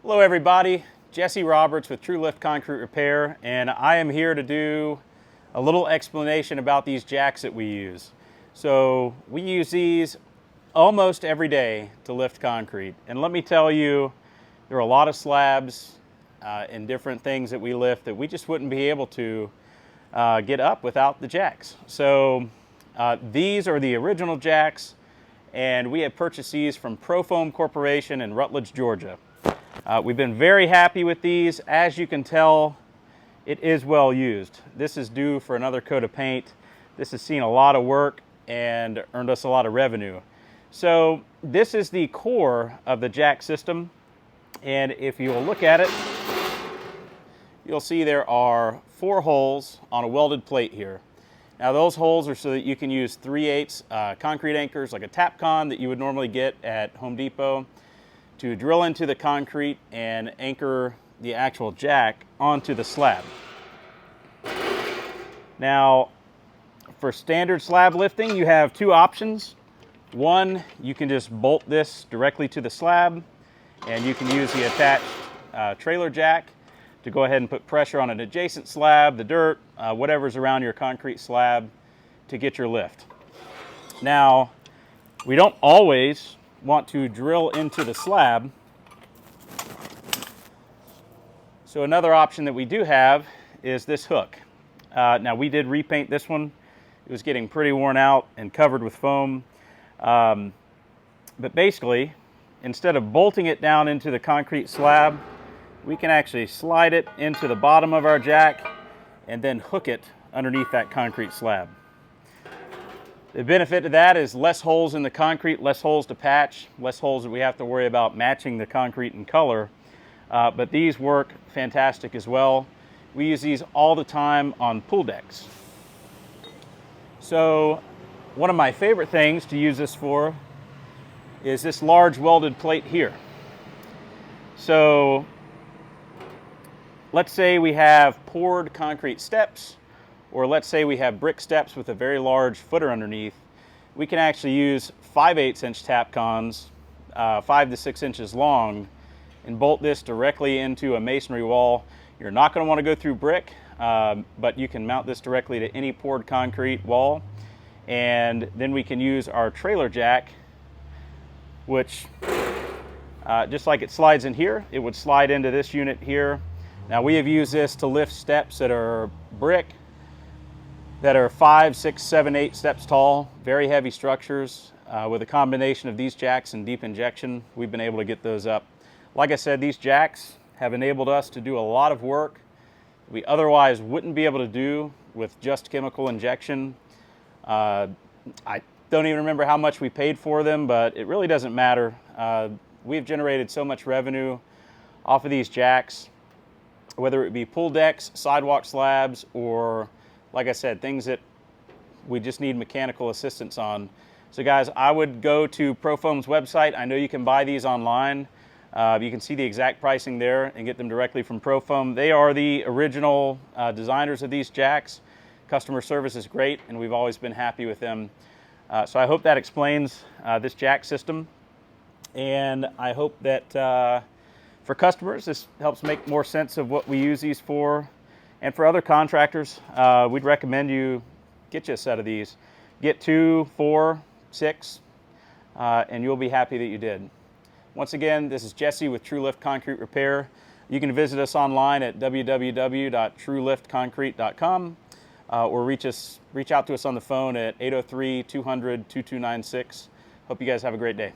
Hello everybody, Jesse Roberts with Trulift Concrete Repair, and I am here to do a little explanation about these jacks that we use. So we use these almost every day to lift concrete, and let me tell you, there are a lot of slabs and different things that we lift that we just wouldn't be able to get up without the jacks. So these are the original jacks, and we have purchased these from Profoam Corporation in Rutledge, Georgia. We've been very happy with these. As you can tell, it is well used. This is due for another coat of paint. This has seen a lot of work and earned us a lot of revenue. So this is the core of the jack system, and if you will look at it, you'll see there are 4 holes on a welded plate here. Now those holes are so that you can use 3/8 concrete anchors like a Tapcon that you would normally get at Home Depot to drill into the concrete and anchor the actual jack onto the slab. Now, for standard slab lifting, you have 2 options. One, you can just bolt this directly to the slab, and you can use the attached trailer jack to go ahead and put pressure on an adjacent slab, the dirt, whatever's around your concrete slab to get your lift. Now, we don't always want to drill into the slab. So another option that we do have is this hook. Now we did repaint this one. It was getting pretty worn out and covered with foam. But basically, instead of bolting it down into the concrete slab, we can actually slide it into the bottom of our jack and then hook it underneath that concrete slab. The benefit to that is less holes in the concrete, less holes to patch, less holes that we have to worry about matching the concrete in color. But these work fantastic as well. We use these all the time on pool decks. So one of my favorite things to use this for is this large welded plate here. So let's say we have poured concrete steps, or let's say we have brick steps with a very large footer underneath. We can actually use 5/8 inch Tapcons, 5 to 6 inches long, and bolt this directly into a masonry wall. You're not going to want to go through brick, but you can mount this directly to any poured concrete wall. And then we can use our trailer jack, which just like it slides in here, it would slide into this unit here. Now we have used this to lift steps that are brick, that are 5, 6, 7, 8 steps tall, very heavy structures. With a combination of these jacks and deep injection, we've been able to get those up. Like I said, these jacks have enabled us to do a lot of work we otherwise wouldn't be able to do with just chemical injection. I don't even remember how much we paid for them, but it really doesn't matter. We've generated so much revenue off of these jacks, whether it be pool decks, sidewalk slabs, or like I said, things that we just need mechanical assistance on. So guys, I would go to Profoam's website. I know you can buy these online. You can see the exact pricing there and get them directly from Profoam. They are the original designers of these jacks. Customer service is great, and we've always been happy with them. So I hope that explains this jack system. And I hope that for customers, this helps make more sense of what we use these for. And for other contractors, we'd recommend you get you a set of these. Get 2, 4, 6, and you'll be happy that you did. Once again, this is Jesse with Trulift Concrete Repair. You can visit us online at www.truliftconcrete.com or reach out to us on the phone at 803-200-2296. Hope you guys have a great day.